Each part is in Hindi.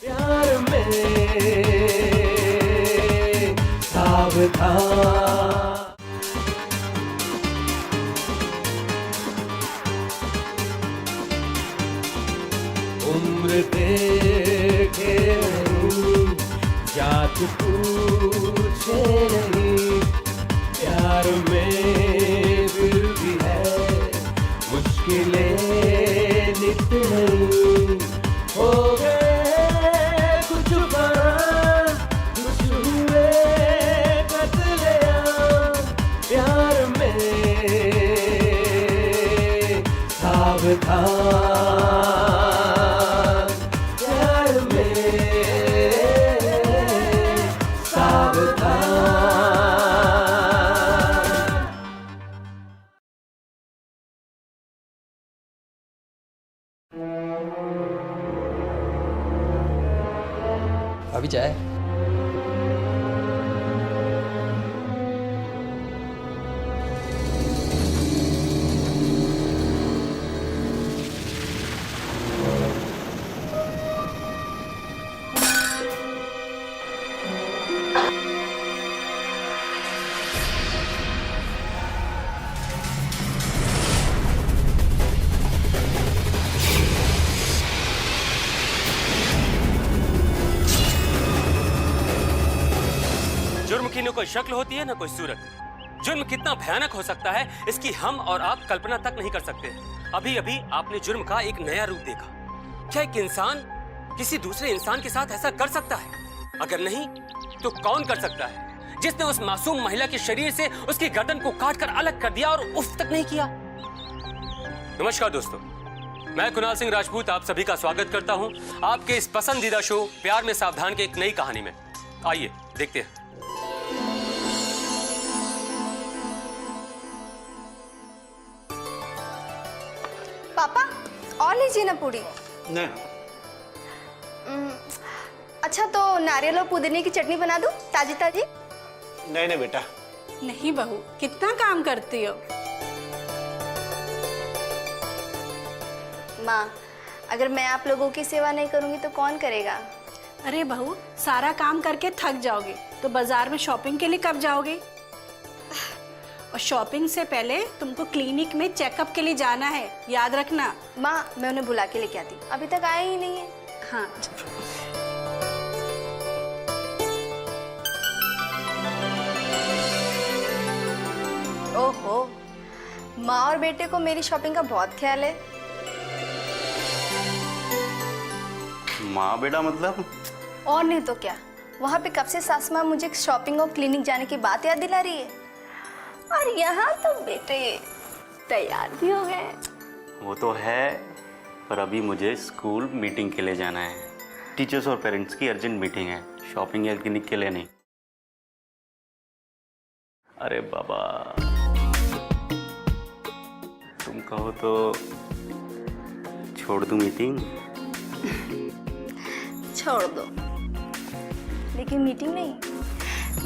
प्यार में सावधान, उम्र देखे नहीं, जात पूछे नहीं, प्यार में फिर भी है मुश्किलें नित नहीं। हो गए कुछ बार, कुछ हुए कत्लेआम, प्यार में सावधान, प्यार में सावधान। अभी चाय। जुर्म की न कोई शक्ल होती है न कोई सूरत। जुर्म कितना भयानक हो सकता है इसकी हम और आप कल्पना तक नहीं कर सकते। अभी अभी आपने जुर्म का एक नया रूप देखा। क्या एक इंसान किसी दूसरे इंसान के साथ ऐसा कर सकता है? अगर नहीं तो कौन कर सकता है जिसने उस मासूम महिला के शरीर से उसकी गर्दन को काटकर अलग कर दिया और उफ तक नहीं किया? नमस्कार दोस्तों, मैं कुणाल सिंह राजपूत आप सभी का स्वागत करता हूं आपके इस पसंदीदा शो प्यार में सावधान के एक नई कहानी में। आइए देखते हैं। पापा और लीजिए ना पूरी। नहीं। अच्छा तो नारियल और पुदीने की चटनी बना दूं ताजी ताजी? नहीं नहीं बेटा। नहीं बहू, कितना काम करती हो। माँ, अगर मैं आप लोगों की सेवा नहीं करूंगी तो कौन करेगा? अरे बहू, सारा काम करके थक जाओगे तो बाजार में शॉपिंग के लिए कब जाओगे? और शॉपिंग से पहले तुमको क्लिनिक में चेकअप के लिए जाना है, याद रखना। माँ, मैं उन्हें बुला के लेके आती, अभी तक आए ही नहीं है। हाँ। ओहो, माँ और बेटे को मेरी शॉपिंग का बहुत ख्याल है। माँ बेटा मतलब? और नहीं तो क्या, वहाँ पे कब से सास माँ मुझे शॉपिंग और क्लिनिक जाने की बात याद दिला रही है, और यहाँ तो बेटे तैयार भी हो गए। वो तो है, पर अभी मुझे स्कूल मीटिंग के लिए जाना है। टीचर्स और पेरेंट्स की अर्जेंट मीटिंग है, शॉपिंग या क्लिनिक के लिए नहीं। अरे बाबा, तुम कहो तो छोड़ दूं मीटिंग? छोड़ दो, लेकिन मीटिंग नहीं,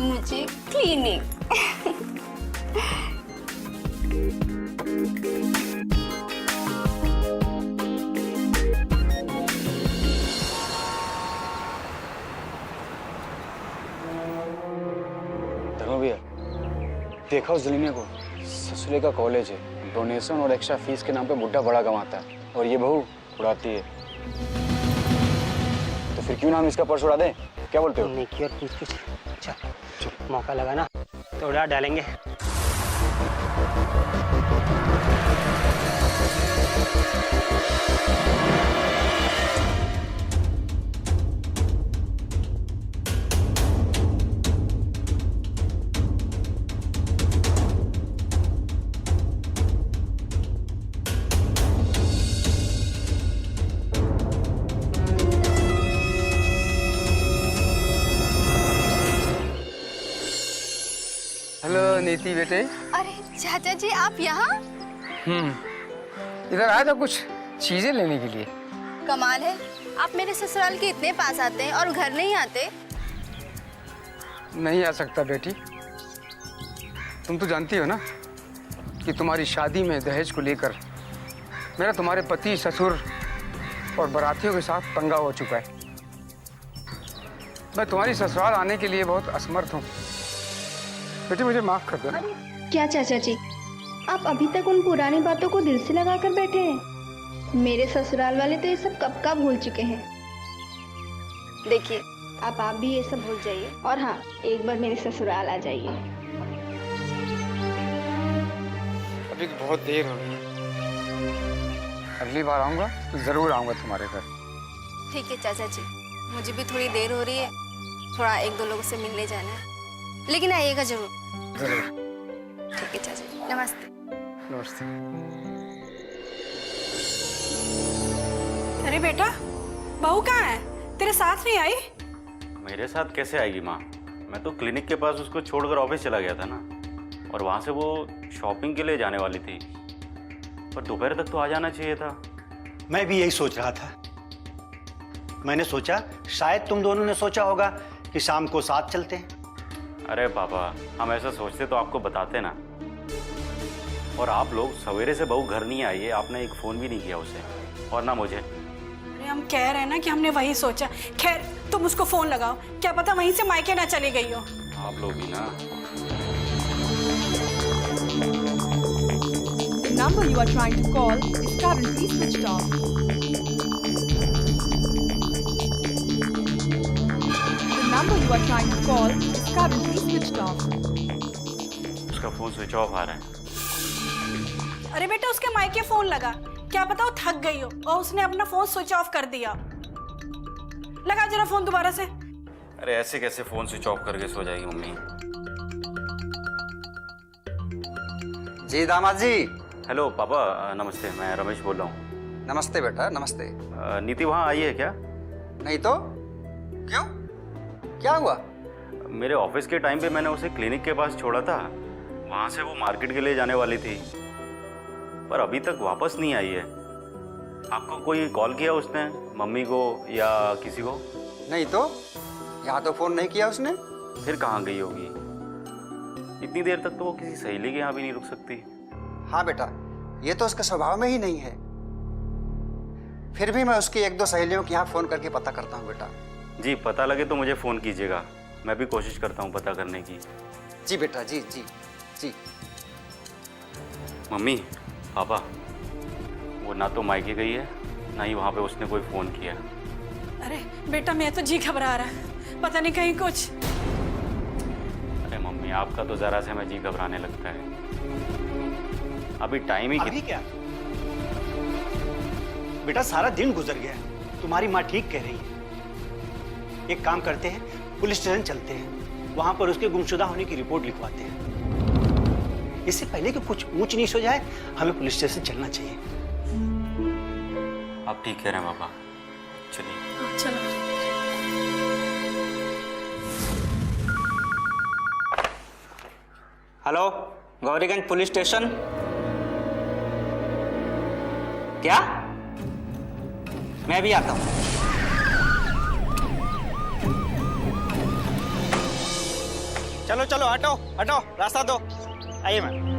मुझे क्लिनिक। धर्म भैया, देखा उस जलीने को, ससुरे का कॉलेज है, डोनेशन और एक्स्ट्रा फीस के नाम पे बुड्ढा बड़ा कमाता है और ये बहू उड़ाती है। तो फिर क्यों ना हम इसका पर्स उड़ा दें? क्या बोलते हो? नेकी और पूछ-पूछ। चल, मौका लगा ना तो उड़ा डालेंगे। हेलो नीति बेटे। अरे चाचा जी, आप यहाँ? इधर आया था कुछ चीजें लेने के लिए। कमाल है, आप मेरे ससुराल के इतने पास आते हैं और घर नहीं आते। नहीं आ सकता बेटी, तुम तो जानती हो ना कि तुम्हारी शादी में दहेज को लेकर मेरा तुम्हारे पति, ससुर और बारातियों के साथ पंगा हो चुका है। मैं तुम्हारी ससुराल आने के लिए बहुत असमर्थ हूँ। बेटी मुझे माफ कर देना। क्या चाचा जी, आप अभी तक उन पुरानी बातों को दिल से लगा कर बैठे हैं? मेरे ससुराल वाले तो ये सब कब का भूल चुके हैं। देखिए, आप भी ये सब भूल जाइए और हाँ, एक बार मेरे ससुराल आ जाइए। अभी बहुत देर हो गई, अगली बार आऊँगा तो ज़रूर आऊँगा तुम्हारे घर। ठीक है चाचा जी, मुझे भी थोड़ी देर हो रही है, थोड़ा एक दो लोगों से मिलने जाना है, लेकिन आइएगा जरूर। ज़रूर। ठीक है चाचा जी, नमस्ते। नमस्ते। अरे बेटा, बहू कहाँ है? तेरे साथ नहीं आई? मेरे साथ कैसे आएगी माँ? मैं तो क्लिनिक के पास उसको छोड़कर ऑफिस चला गया था ना, और वहाँ से वो शॉपिंग के लिए जाने वाली थी, पर दोपहर तक तो आ जाना चाहिए था। मैं भी यही सोच रहा था। मैंने सोचा शायद तुम दोनों ने सोचा होगा कि शाम को साथ चलते हैं। अरे पापा, हम ऐसा सोचते तो आपको बताते ना। और आप लोग सवेरे से बहू घर नहीं आई है, आपने एक फ़ोन भी नहीं किया उसे, और ना मुझे। अरे हम कह रहे हैं ना कि हमने वही सोचा। खैर, तुम उसको फोन लगाओ, क्या पता वहीं से मायके ना चली गई हो। आप लोग भी ना। The number you are trying to call is currently switched off. The number you are trying to call is currently switched off. उसका फ़ोन स्विच ऑफ आ रहा है। अरे बेटा, उसके मायके फोन लगा, क्या पता वो थक गई हो और उसने अपना फोन स्विच ऑफ कर दिया। लगा जरा फोन दोबारा से। अरे ऐसे कैसे फ़ोन स्विच ऑफ करके सो जाएगी मम्मी? जी दामाद जी। हेलो पापा, नमस्ते, मैं रमेश बोल रहा हूँ। नमस्ते बेटा, नमस्ते। नीति वहाँ आई है क्या? नहीं तो क्यों, क्या हुआ? मेरे ऑफिस के टाइम पे मैंने उसे क्लिनिक के पास छोड़ा था, वहाँ से वो मार्केट के लिए जाने वाली थी, पर अभी तक वापस नहीं आई है। आपको कोई कॉल किया उसने, मम्मी को या किसी को? नहीं तो, यहाँ तो फोन नहीं किया उसने। फिर कहाँ गई होगी? इतनी देर तक तो वो किसी सहेली के यहाँ भी नहीं रुक सकती। हाँ बेटा, ये तो उसके स्वभाव में ही नहीं है। फिर भी मैं उसकी एक दो सहेलियों के यहाँ फोन करके पता करता हूँ बेटा। जी, पता लगे तो मुझे फ़ोन कीजिएगा, मैं भी कोशिश करता हूँ पता करने की। जी बेटा, जी जी जी। मम्मी, पापा, वो ना तो मायके गई है, ना ही वहाँ पे उसने कोई फ़ोन किया। अरे बेटा, मैं तो जी घबरा रहा है, पता नहीं कहीं कुछ। अरे मम्मी, आपका तो ज़रा से मैं जी घबराने लगता है। अभी टाइम ही अभी क्या बेटा, सारा दिन गुजर गया, तुम्हारी माँ ठीक कह रही है। एक काम करते हैं, पुलिस स्टेशन चलते हैं, वहां पर उसके गुमशुदा होने की रिपोर्ट लिखवाते हैं। इससे पहले कि कुछ ऊंच नीच हो जाए, हमें पुलिस स्टेशन चलना चाहिए। आप ठीक कह रहे हैं पापा, चलिए। चलो। Hello, Gauriganj police station. क्या? मैं भी आता हूँ। चलो चलो, हटो हटो, रास्ता दो। आइए मैम।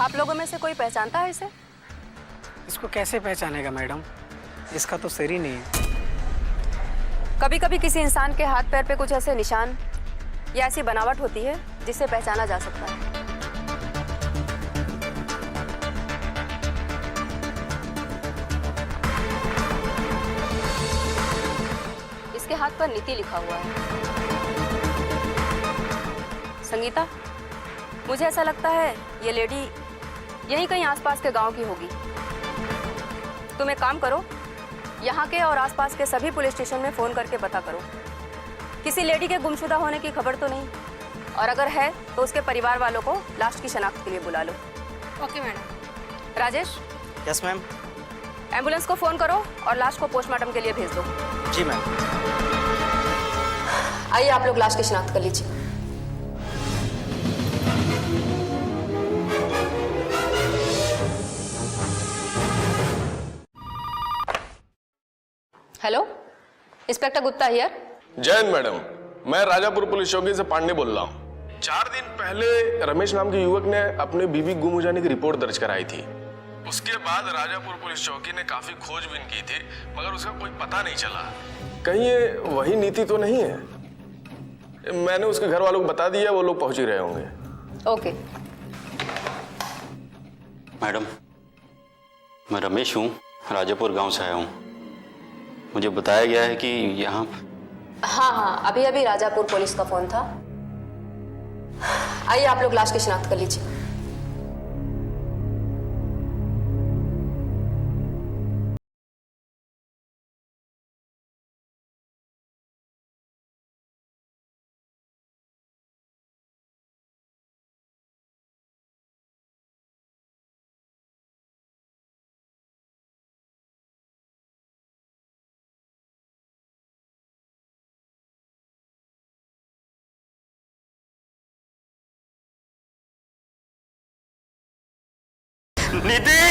आप लोगों में से कोई पहचानता है इसे? इसको कैसे पहचानेगा मैडम, इसका तो सिर ही नहीं है। कभी कभी किसी इंसान के हाथ पैर पे कुछ ऐसे निशान या ऐसी बनावट होती है जिससे पहचाना जा सकता है। इसके हाथ पर नीति लिखा हुआ है। संगीता, मुझे ऐसा लगता है ये लेडी यहीं कहीं आसपास के गांव की होगी। तुम एक काम करो, यहाँ के और आसपास के सभी पुलिस स्टेशन में फोन करके पता करो, किसी लेडी के गुमशुदा होने की खबर तो नहीं, और अगर है तो उसके परिवार वालों को लाश की शनाख्त के लिए बुला लो। Okay madam. Rajesh. Yes ma'am. Ambulance को फोन करो और लाश को पोस्टमार्टम के लिए भेज दो। जी मैम। आइए आप लोग लाश की शनाख्त कर लीजिए। Hello, inspector Gupta here. Jain madam, मैं राजापुर पुलिस चौकी से पांडे बोल रहा हूँ। 4 दिन पहले रमेश नाम के युवक ने अपने बीवी गुम हो जाने की रिपोर्ट दर्ज कराई थी। उसके बाद राजापुर पुलिस चौकी ने काफी खोजबीन की थी, मगर उसका कोई पता नहीं चला। कहीं ये वही नीति तो नहीं है? मैंने उसके घर वालों को बता दिया, वो लोग पहुंच ही रहे होंगे। ओके। मैडम, मैं रमेश हूँ, राजापुर गांव से आया हूँ। मुझे बताया गया है कि यहाँ। हाँ, अभी अभी राजापुर पुलिस का फोन था। आइए आप लोग लाश की शिनाख्त कर लीजिए। निधि!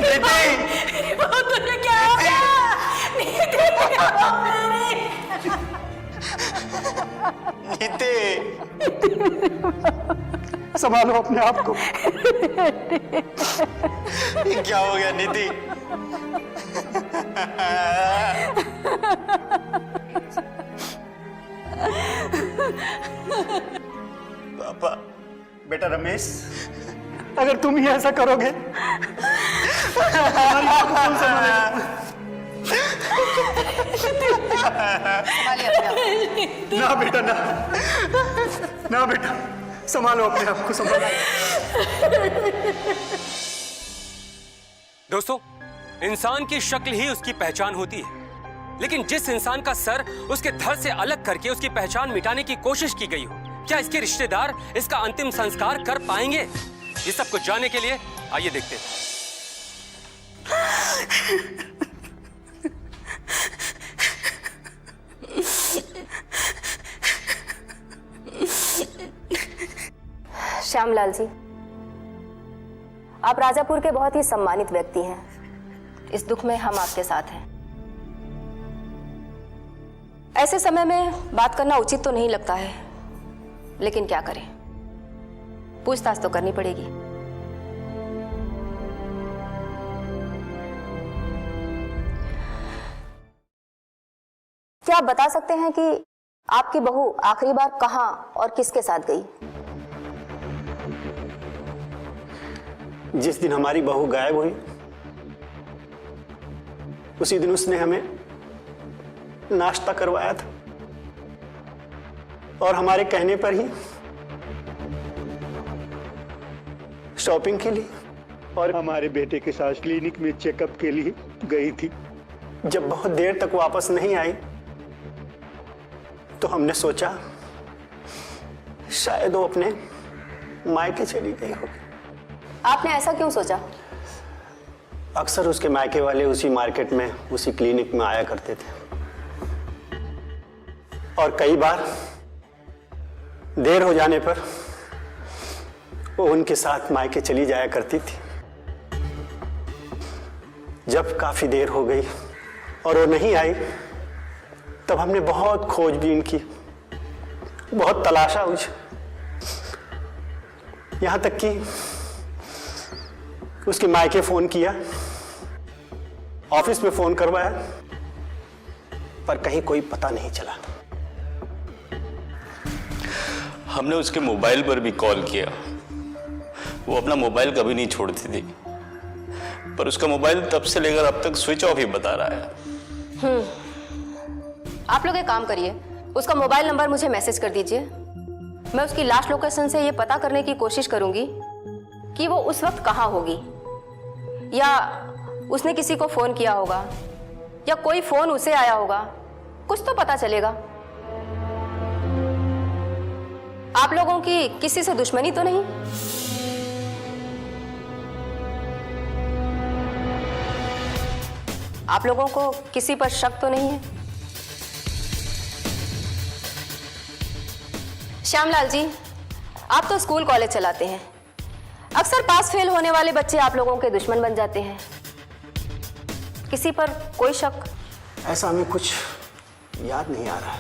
निधि! तुझे क्या हो गया? निधि! संभालो अपने आप को। ये क्या हो गया निधि? पापा, बेटा रमेश, अगर तुम ही ऐसा करोगे ना बेटा, ना बेटा, संभालो अपने आप को, संभालो। दोस्तों, इंसान की शक्ल ही उसकी पहचान होती है, लेकिन जिस इंसान का सर उसके धड़ से अलग करके उसकी पहचान मिटाने की कोशिश की गई हो, क्या इसके रिश्तेदार इसका अंतिम संस्कार कर पाएंगे? ये सब कुछ जानने के लिए आइए देखते हैं। श्यामलाल जी, आप राजापुर के बहुत ही सम्मानित व्यक्ति हैं। इस दुख में हम आपके साथ हैं। ऐसे समय में बात करना उचित तो नहीं लगता है, लेकिन क्या करें, पूछताछ तो करनी पड़ेगी। क्या आप बता सकते हैं कि आपकी बहू आखिरी बार कहां और किसके साथ गई? जिस दिन हमारी बहू गायब हुई, उसी दिन उसने हमें नाश्ता करवाया था और हमारे कहने पर ही शॉपिंग के लिए और हमारे बेटे के साथ क्लिनिक में चेकअप के लिए गई थी। जब बहुत देर तक वापस नहीं आई तो हमने सोचा शायद वो अपने मायके चली गई होगी। आपने ऐसा क्यों सोचा? अक्सर उसके मायके वाले उसी मार्केट में, उसी क्लिनिक में आया करते थे और कई बार देर हो जाने पर वो उनके साथ मायके चली जाया करती थी। जब काफी देर हो गई और वो नहीं आई, तब हमने बहुत खोजबीन की, बहुत तलाशा उसे, यहां तक कि उसके मायके फोन किया, ऑफिस में फोन करवाया, पर कहीं कोई पता नहीं चला। हमने उसके मोबाइल पर भी कॉल किया, वो अपना मोबाइल कभी नहीं छोड़ती थी, पर उसका मोबाइल तब से लेकर अब तक स्विच ऑफ ही बता रहा है। आप लोग एक काम करिए, उसका मोबाइल नंबर मुझे मैसेज कर दीजिए। मैं उसकी लास्ट लोकेशन से ये पता करने की कोशिश करूंगी कि वो उस वक्त कहाँ होगी, या उसने किसी को फोन किया होगा, या कोई फोन उसे आया होगा, कुछ तो पता चलेगा। आप लोगों की किसी से दुश्मनी तो नहीं? आप लोगों को किसी पर शक तो नहीं है? श्यामलाल जी, आप तो स्कूल कॉलेज चलाते हैं, अक्सर पास फेल होने वाले बच्चे आप लोगों के दुश्मन बन जाते हैं। किसी पर कोई शक? ऐसा हमें कुछ याद नहीं आ रहा।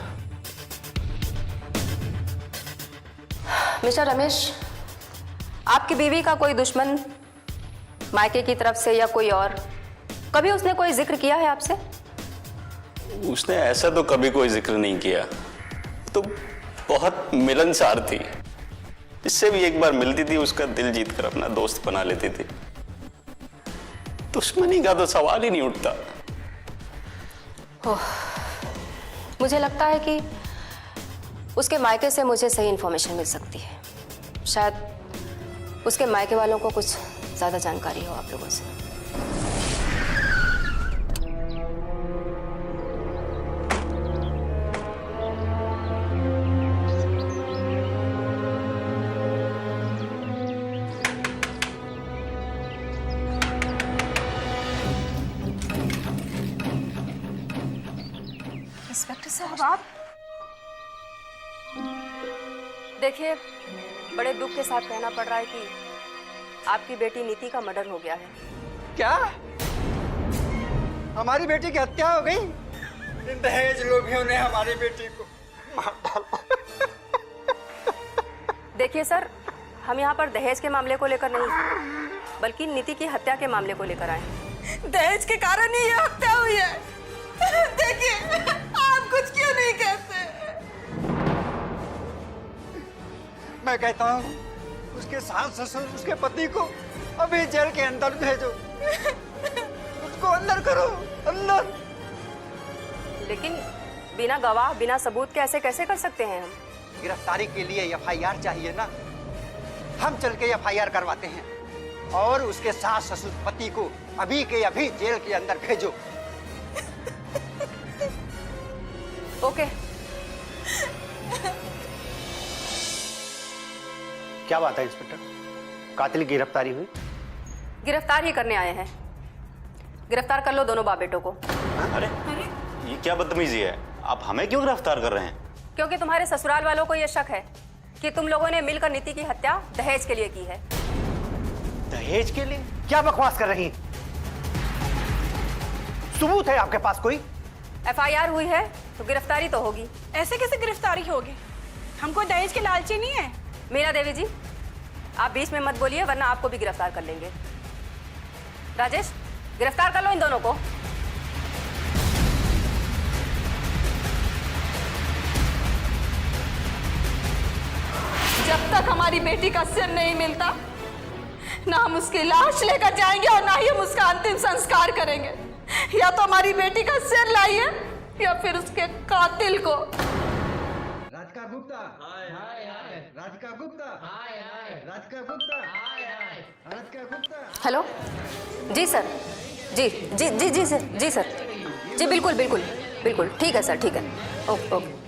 मिस्टर रमेश, आपकी बीवी का कोई दुश्मन मायके की तरफ से या कोई और, कभी उसने कोई जिक्र किया है आपसे? उसने ऐसा तो कभी कोई जिक्र नहीं किया, तो बहुत मिलनसार थी। इससे भी एक बार मिलती थी, उसका दिल जीत कर अपना दोस्त बना लेती थी। दुश्मनी का तो सवाल ही नहीं उठता। ओह, मुझे लगता है कि उसके मायके से मुझे सही इंफॉर्मेशन मिल सकती है। शायद उसके मायके वालों को कुछ ज्यादा जानकारी हो आप लोगों से। इंस्पेक्टर साहब, आप देखिए, बड़े दुख के साथ कहना पड़ रहा है कि आपकी बेटी नीति का मर्डर हो गया है। क्या? हमारी बेटी की हत्या हो गई? इन दहेज लोभियों ने हमारी बेटी को मार डाला। देखिए सर, हम यहाँ पर दहेज के मामले को लेकर नहीं, बल्कि नीति की हत्या के मामले को लेकर आए हैं। दहेज के कारण ही ये हत्या हुई है। देखिए, आप कुछ क्यों नहीं कहते? मैं कहता हूँ उसके सास ससुर उसके पति को अभी जेल के अंदर भेजो। उसको अंदर करो, अंदर। लेकिन बिना गवाह, बिना सबूत के ऐसे कैसे कर सकते हैं हम? गिरफ्तारी के लिए एफआईआर चाहिए ना, हम चल के एफआईआर करवाते हैं और उसके सास ससुर पति को अभी के अभी जेल के अंदर भेजो। ओके। क्या बात है इंस्पेक्टर, कातिल की गिरफ्तारी हुई? गिरफ्तार ही करने आए हैं। गिरफ्तार कर लो दोनों बाप बेटों को। अरे ये क्या बदतमीजी है? आप हमें क्यों गिरफ्तार कर रहे हैं? क्योंकि तुम्हारे ससुराल वालों को यह शक है कि तुम लोगों ने मिलकर नीति की हत्या दहेज के लिए की है। दहेज के लिए? क्या बकवास कर रही हैं? सबूत है आपके पास कोई? एफआईआर हुई है तो गिरफ्तारी तो होगी। ऐसे कैसे गिरफ्तारी होगी? हम कोई दहेज के लालची नहीं है। मीना देवी जी, आप बीच में मत बोलिए वरना आपको भी गिरफ्तार कर लेंगे। राजेश, गिरफ्तार कर लो इन दोनों को। जब तक हमारी बेटी का सिर नहीं मिलता, ना हम उसकी लाश लेकर जाएंगे और ना ही हम उसका अंतिम संस्कार करेंगे। या तो हमारी बेटी का सिर लाइए या फिर उसके कातिल को। राधिका गुप्ता, राधिका गुप्ता, राधिका गुप्ता, राधिका गुप्ता। हेलो, जी सर, जी जी जी जी सर, जी सर, जी बिल्कुल बिल्कुल बिल्कुल, ठीक है सर, ठीक है, ओके ओके।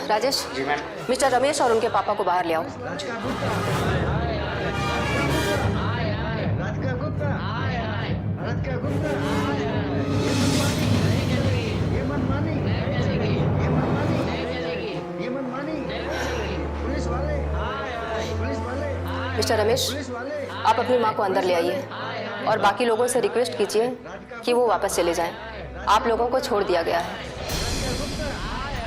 राजेश, जी मैम। मिस्टर रमेश और उनके पापा को बाहर ले आओ। राधिका गुप्ता, राधिका गुप्ता, राधिका गुप्ता। ये मनमानी, ये मनमानी, ये मनमानी। पुलिस वाले, पुलिस वाले। मिस्टर रमेश, आप अपनी माँ को अंदर ले आइए और बाकी लोगों से रिक्वेस्ट कीजिए कि वो वापस चले जाएं। आप लोगों को छोड़ दिया गया है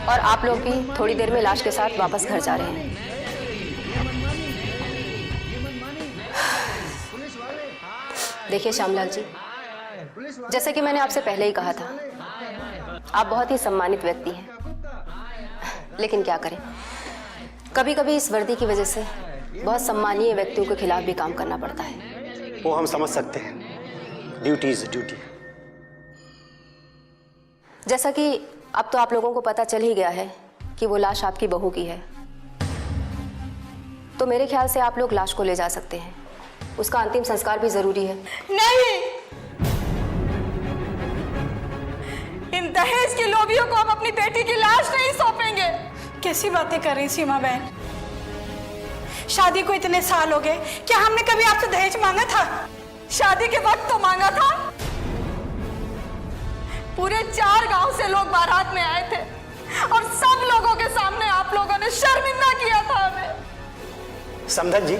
और आप लोग भी थोड़ी देर में लाश के साथ वापस घर जा रहे हैं। देखिए श्यामलाल जी, जैसे कि मैंने आपसे पहले ही कहा था, आप बहुत ही सम्मानित व्यक्ति हैं, लेकिन क्या करें, कभी कभी इस वर्दी की वजह से बहुत सम्मानीय व्यक्तियों के खिलाफ भी काम करना पड़ता है। वो हम समझ सकते हैं, ड्यूटी इज ड्यूटी। जैसा कि अब तो आप लोगों को पता चल ही गया है कि वो लाश आपकी बहू की है, तो मेरे ख्याल से आप लोग लाश को ले जा सकते हैं। उसका अंतिम संस्कार भी जरूरी है। नहीं, इन दहेज के लोभियों को हम अपनी बेटी की लाश नहीं सौंपेंगे। कैसी बातें कर रही सीमा बहन? शादी को इतने साल हो गए, क्या हमने कभी आपसे दहेज मांगा था? शादी के वक्त तो मांगा था। पूरे 4 गांव से लोग बारात में आए थे और सब लोगों के सामने आप लोगों ने शर्मिंदा किया था हमें। समधन जी,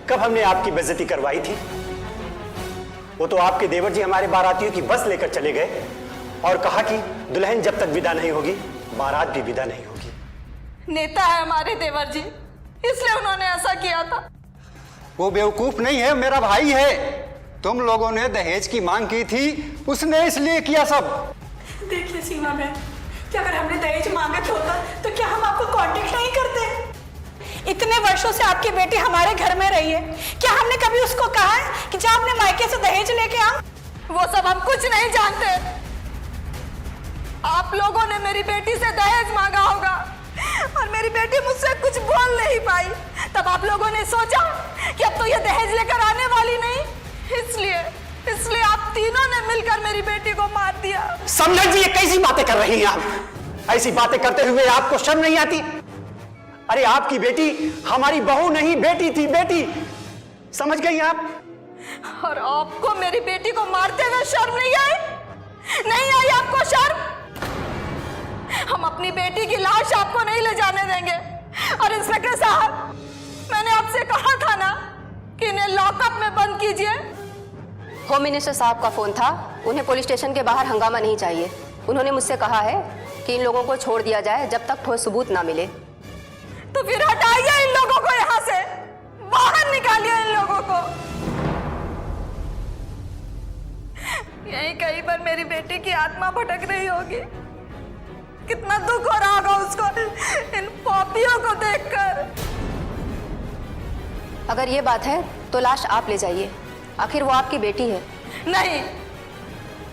कब हमने आपकी बेइज्जती करवाई थी? वो तो आपके देवर जी हमारे बारातियों की बस लेकर चले गए और कहा कि दुल्हन जब तक विदा नहीं होगी बारात भी विदा नहीं होगी। नेता है हमारे देवर जी, इसलिए उन्होंने ऐसा किया था। वो बेवकूफ नहीं है, मेरा भाई है। तुम लोगों ने दहेज की मांग की थी, उसने इसलिए किया सब। देखिए सीमा बहन, कि अगर हमने दहेज मांगा होता तो क्या हम आपको कांटेक्ट नहीं करते? इतने वर्षों से आपकी बेटी हमारे घर में रही है, क्या हमने कभी उसको कहा है कि जा अपने मायके से दहेज लेके आ? वो सब हम कुछ नहीं जानते। आप लोगों ने मेरी बेटी से दहेज मांगा होगा और मेरी बेटी मुझसे कुछ बोल नहीं पाई, तब आप लोगों ने सोचा कि अब तो ये दहेज लेकर आने वाली नहीं, इसलिए आप तीनों ने मिलकर मेरी बेटी को मार दिया। समझ जी, ये कैसी बातें कर रही हैं आप? ऐसी बातें करते हुए आपको शर्म नहीं आती? अरे आपकी बेटी हमारी बहू नहीं बेटी थी, बेटी। समझ गई आप? और आपको मेरी बेटी को मारते हुए शर्म नहीं आई? नहीं आई आपको शर्म? हम अपनी बेटी की लाश आपको नहीं ले जाने देंगे। और इंस्पेक्टर साहब, मैंने आपसे कहा था ना कि इन्हें लॉकअप में बंद कीजिए। होम मिनिस्टर साहब का फोन था, उन्हें पुलिस स्टेशन के बाहर हंगामा नहीं चाहिए। उन्होंने मुझसे कहा है कि इन लोगों को छोड़ दिया जाए जब तक ठोस सबूत ना मिले। तो फिर हटाइए इन लोगों को यहाँ से, बाहर निकालिए इन लोगों को। यहीं कहीं पर मेरी बेटी की आत्मा भटक रही होगी। कितना दुख हो रहा होगा उसको इन पापियों को देखकर। अगर ये बात है तो लाश आप ले जाइए, आखिर वो आपकी बेटी है। नहीं,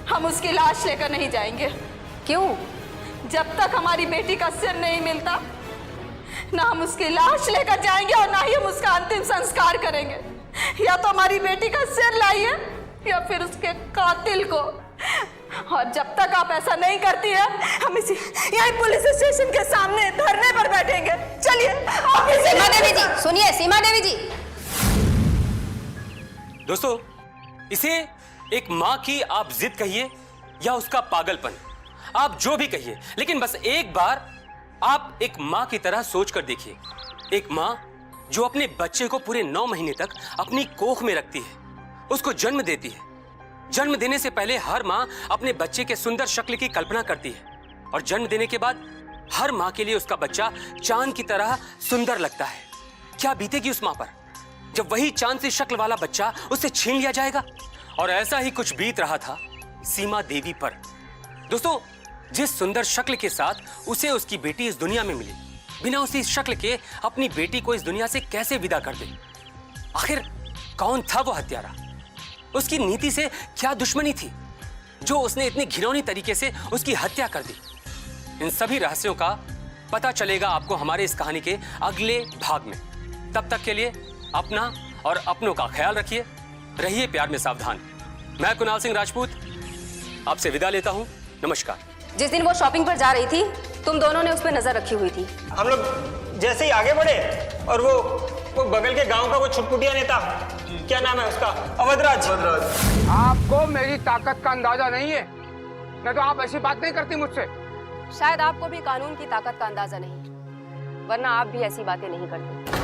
हम उसकी लाश लेकर नहीं जाएंगे। क्यों? जब तक हमारी बेटी का सिर नहीं मिलता, ना हम उसकी लाश लेकर जाएंगे और ना ही हम उसका अंतिम संस्कार करेंगे। या तो हमारी बेटी का सिर लाइए या फिर उसके कातिल को। और जब तक आप ऐसा नहीं करती है, हम इसी यही पुलिस स्टेशन के सामने धरने पर बैठेंगे। चलिए। सीमा देवी जी सुनिए, सीमा देवी जी। दोस्तों, इसे एक माँ की आप जिद कहिए या उसका पागलपन, आप जो भी कहिए, लेकिन बस एक बार आप एक माँ की तरह सोच कर देखिए। एक माँ जो अपने बच्चे को पूरे 9 महीने तक अपनी कोख में रखती है, उसको जन्म देती है। जन्म देने से पहले हर माँ अपने बच्चे के सुंदर शक्ल की कल्पना करती है, और जन्म देने के बाद हर माँ के लिए उसका बच्चा चांद की तरह सुंदर लगता है। क्या बीतेगी उस माँ पर जब वही चांद सी शक्ल वाला बच्चा उससे छीन लिया जाएगा? और ऐसा ही कुछ बीत रहा था सीमा देवी पर। दोस्तों, जिस सुंदर शक्ल के साथ उसे उसकी बेटी इस दुनिया में मिली, बिना उसी शक्ल के अपनी बेटी को इस दुनिया से कैसे विदा कर दे? आखिर कौन था वो हत्यारा? उसकी नीति से क्या दुश्मनी थी जो उसने इतनी घिनौनी तरीके से उसकी हत्या कर दी? इन सभी रहस्यों का पता चलेगा आपको हमारे इस कहानी के अगले भाग में। तब तक के लिए अपना और अपनों का ख्याल रखिए, रहिए प्यार में सावधान। मैं कुणाल सिंह राजपूत आपसे विदा लेता हूं। नमस्कार। जिस दिन वो शॉपिंग पर जा रही थी, तुम दोनों ने उस पर नजर रखी हुई थी। हम लोग जैसे ही आगे बढ़े और वो बगल के गांव का वो छुटपुटिया नेता, क्या नाम है उसका, अवधराज। आपको मेरी ताकत का अंदाजा नहीं है, नहीं तो आप ऐसी बात नहीं करती मुझसे। शायद आपको भी कानून की ताकत का अंदाजा नहीं, वरना आप भी ऐसी बातें नहीं करते।